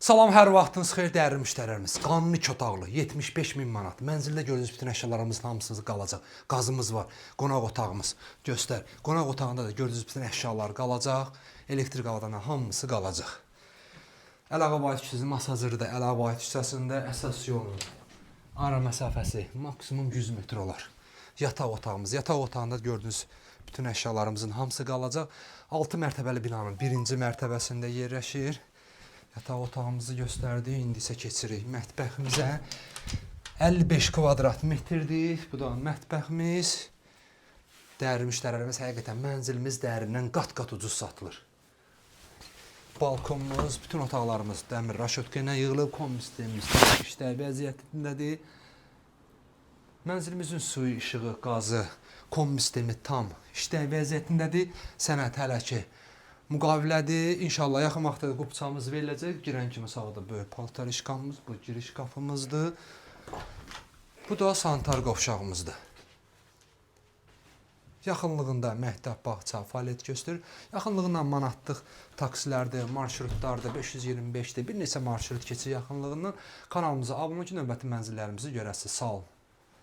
Salam, hər vaxtınız xeyir dəyərli müştərilərimiz. Qanuni 2 otaqlı 75.000 manat. Mənzildə gördüyünüz bütün əşyalarımızın hamısı qalacaq. Qazımız var, qonaq otağımız. Göstər. Qonaq otağında da gördüyünüz bütün əşyalar qalacaq. Elektrik avadanın hamısı qalacaq. Əlaqa Vahid küçəsinin masajırda, Əlaqa Vahid küçəsində əsas yolun ara məsafəsi maksimum 100 metr olar. Yataq otağımız. Yataq otağında gördüyünüz bütün əşyalarımızın hamısı qalacaq. 6 mərtəbəli binanın 1-ci mərtəbəsində yerləşir. Yataq otağımızı göstərdik. İndi isə keçirik mətbəximizə. 55 kvadrat metrdir. Bu da mətbəximiz. Dəyərli müştərilərimiz, həqiqətən mənzilimiz dəyərindən qat-qat ucuz satılır. Balkonumuz, bütün otaqlarımız dəmir raşotka ilə yığılıb, kombi sistemimiz işləv vəziyyətindədir. Mənzilimizin suyu, işığı, qazı, kombi sistemi tam işləv vəziyyətindədir. Sənəd hələ ki müqavilədir. İnşallah yaxın vaxtda qupçamız veriləcək. Girən kimi sağda böyük paltar şkafımız, bu giriş qapımızdır. Bu da sanitar qovşağımızdır. Yaxınlığında məktəb, bağça, fəaliyyət göstərir. Yaxınlığından manatlıq taksilərdir, marşrutlardır, 525-dir. Bir neçə marşrut keçir yaxınlığından. Kanalımıza abunə olun ki, növbəti mənzillərimizi görəsiniz. Sağ olun.